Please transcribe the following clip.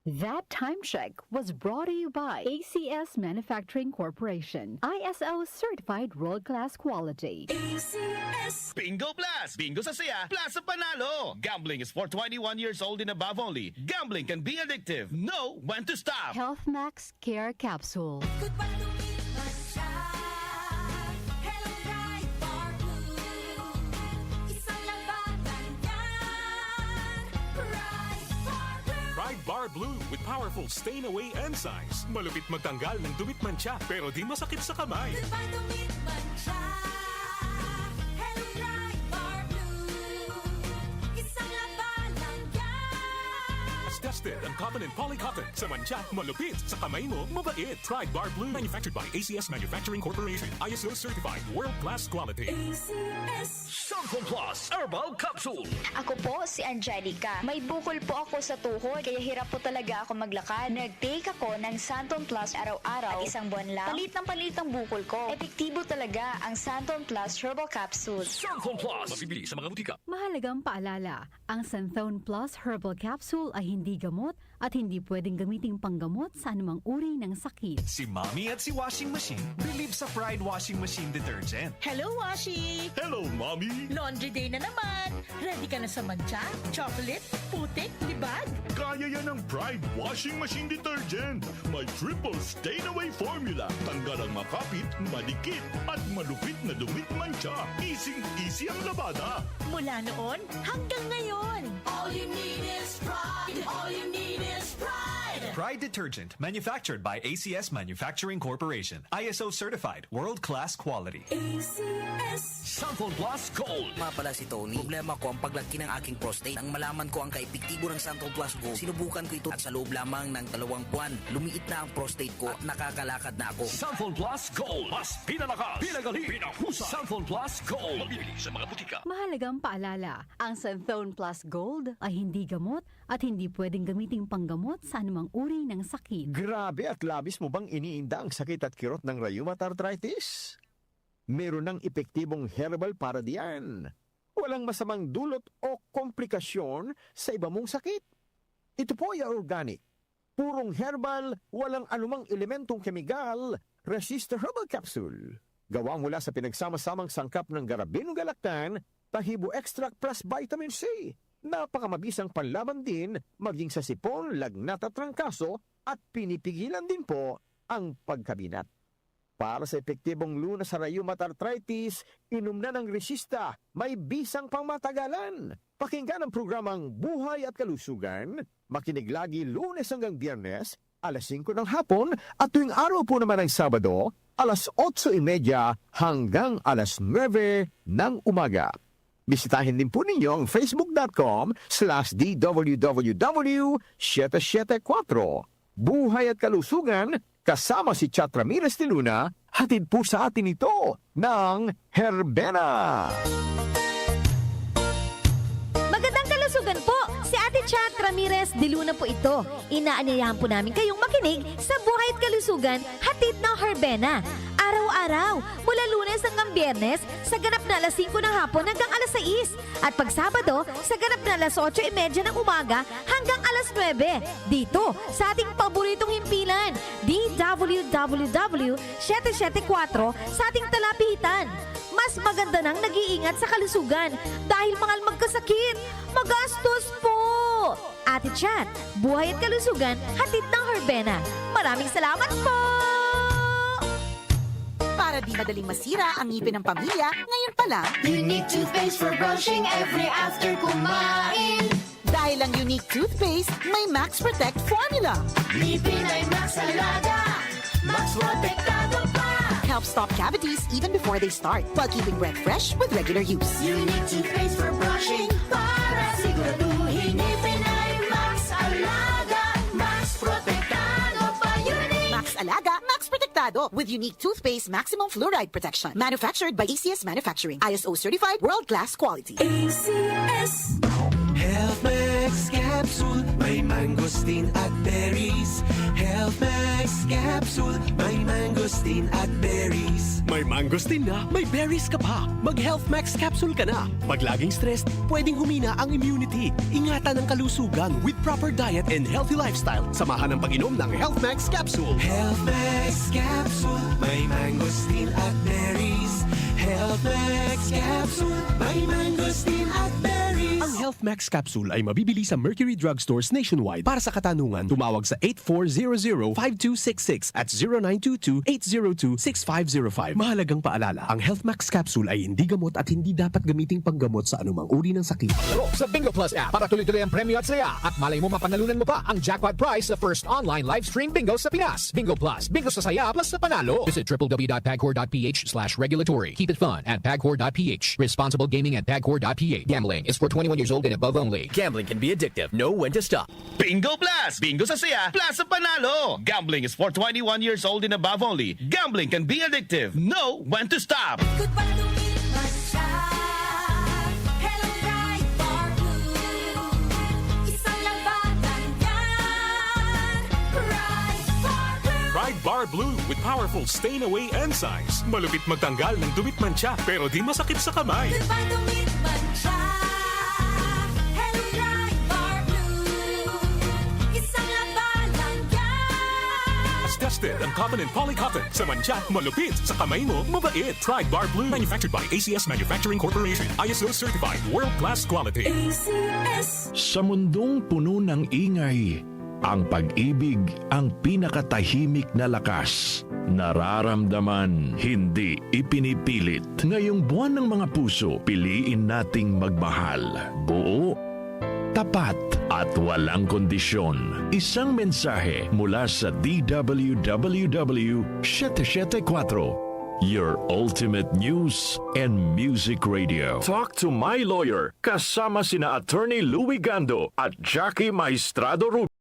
That time check was brought to you by ACS Manufacturing Corporation, ISO certified world-class quality. ACS Bingo Plus! Bingo sa saya, plus sa panalo! Gambling is for 21 years old and above only. Gambling can be addictive. Know when to stop! Health Max Care Capsule. Goodbye to meet my child. Hello, Pride Bar Blue. Isang labanan yan. Pride Bar Blue. Pride Bar Blue with powerful stain-away enzymes. Malupit magtanggal ng dumit mancha pero di masakit sa kamay. Goodbye to meet my child. Hello, Pride Bar Blue. Isang labanan yan. As tested ang cotton and polycotton. Sa mancha, malupit. Sa kamay mo, mabait. Pride Bar Blue. Manufactured by ACS Manufacturing Corporation. ISO certified. World-class quality. ACS Santon Plus Herbal Capsule! Ako po si Angelica. May bukol po ako sa tuhod, kaya hirap po talaga ako maglakad. Nag-take ako ng Santon Plus araw-araw at isang buwan lang. Palit ang bukol ko. Epektibo talaga ang Santon Plus Herbal Capsule. Santon Plus! Mabibili sa mga butika. Mahalagang paalala, ang Santhone Plus Herbal Capsule ay hindi gamot at hindi pwedeng gamiting panggamot sa anumang uri ng sakit. Si Mommy at si Washing Machine believe sa Pride Washing Machine Detergent. Hello, Washi! Hello, Mommy! Laundry day na naman! Ready ka na sa mancha, chocolate, putik, libag? Kaya yan ng Pride Washing Machine Detergent. May triple stain-away formula. Tanggal ang makapit, malikit, at malupit na dumit mancha. Easy ang labada. Mula noon hanggang ngayon! All you need is pride. All you need is pride. Pride Detergent, manufactured by ACS Manufacturing Corporation. ISO certified, world-class quality. ACS Santon Plus Gold! Nga pala si Tony. Problema ko ang paglaki ng aking prostate. Nang malaman ko ang kaepektibo ng Santon Plus Gold, sinubukan ko ito at sa loob lamang ng 2 buwan, lumiit na ang prostate ko at nakakalakad na ako. Santon Plus Gold! Mas pinalakas, pinagali, pinahusay! Santon Plus Gold! Mabibili sa mga butika. Mahalagang paalala, ang Santhone Plus Gold ay hindi gamot at hindi pwedeng gamiting panggamot sa anumang uri ng sakit. Grabe at labis mo bang iniinda ang sakit at kirot ng rheumatoid arthritis? Meron ng epektibong herbal para diyan. Walang masamang dulot o komplikasyon sa iba mong sakit. Ito po ay organic. Purong herbal, walang anumang elementong kemikal, resistor herbal capsule. Gawa mula sa pinagsama-samang sangkap ng garabinong galaktan, tahibo extract plus vitamin C. Napakamabisang panlaban din maging sa sipon, lagnat at trangkaso at pinipigilan din po ang pagkabinat. Para sa epektibong lunas sa rheumatoid arthritis, inom na ng resista, may bisang pangmatagalan. Pakinggan ang programang Buhay at Kalusugan, makinig lagi Lunes hanggang Biyernes, alas 5 ng hapon at tuwing araw po naman ng Sabado, alas 8:30 hanggang alas 9 ng umaga. Bisitahin din po ninyo ang facebook.com/DWWW774. Buhay at Kalusugan, kasama si Chat Ramirez de Luna, hatid po sa atin ito ng Herbena. Magandang kalusugan po! Si Ate Chat Ramirez de Luna po ito. Inaanyayahan po namin kayong makinig sa Buhay at Kalusugan, hatid ng Herbena. Araw-araw, mula Lunes hanggang Biyernes, sa ganap na alas 5 ng hapon hanggang alas 6. At pag Sabado, sa ganap na alas 8:30 ng umaga hanggang alas 9. Dito, sa ating paboritong himpilan, DWWW774 sa ating talapitan. Mas maganda nang nag-iingat sa kalusugan dahil mahal magkasakit. Magastos po! Ate Chat, Buhay at Kalusugan, hatid ng Herbena. Maraming salamat po! Para di madaling masira ang ngipin ng pamilya, ngayon pa lang, Unique toothpaste for brushing every after kumain. dahil ang unique toothpaste may Max Protect formula. Ngipin ay Max Alaga, Max Protektado pa. Helps stop cavities even before they start, while keeping breath fresh with regular use. Unique toothpaste for brushing para siguraduhin ngipin ay Max Alaga, Max Protektado pa. Unique Max Alaga, Max Protectado with unique toothpaste maximum fluoride protection. Manufactured by ACS Manufacturing. ISO certified world-class quality. ACS Health Max Capsule, may mangosteen at berries. Health Max Capsule, may mangosteen at berries. May mangosteen na, may berries ka pa. Mag-Health Max Capsule ka na. Pag laging stressed, pwedeng humina ang immunity. Ingatan ang kalusugan with proper diet and healthy lifestyle. Samahan ang pag-inom ng Health Max Capsule. Health Max Capsule, may mangosteen at berries. Health Max Capsule, may mangosteen at berries. Ang Health Max Capsule ay mabibili sa Mercury Drugstores nationwide. Para sa katanungan, tumawag sa 8400-5266 at 0922-802-6505. Mahalagang paalala, ang Health Max Capsule ay hindi gamot at hindi dapat gamiting panggamot sa anumang uri ng sakit. Laro sa Bingo Plus app para tuloy-tuloy ang premyo at saya. At malay mo mapanalunan mo pa ang jackpot prize sa first online live stream bingo sa Pinas. Bingo Plus, bingo sa saya plus sa panalo. Visit www.pagcor.ph/regulatory. Keep it fun at pagcor.ph. Responsible gaming at pagcor.ph. Gambling is for 21 years old and above only. Gambling can be addictive. Know when to stop. Bingo Plus! Bingo sa saya, plus sa panalo! Gambling is for 21 years old and above only. Gambling can be addictive. Know when to stop! Goodbye lumipas siya. Hello, Bright Bar Blue. Isang labanan yan. Bright Bar Blue. Pride Bar Blue with powerful stain-away enzymes. Malupit magtanggal ng dumit mancha pero di masakit sa kamay. Goodbye lumipas siya. Hello, Bright Bar Blue. Isang labanan yan. As tested ang cotton and polycotton. Sa mancha, malupit. Sa kamay mo, mabait. Pride Bar Blue. Manufactured by ACS Manufacturing Corporation. ISO certified. World-class quality. ACS. Sa mundong puno ng ingay, ang pag-ibig ang pinakatahimik na lakas. Nararamdaman, hindi ipinipilit. Ngayong buwan ng mga puso, piliin nating magmahal. Buo, tapat, at walang kondisyon. Isang mensahe mula sa DWWW 774. Your ultimate news and music radio. Talk to my lawyer. Kasama sina Attorney Louie Gando at Jackie Maestrado Rubio.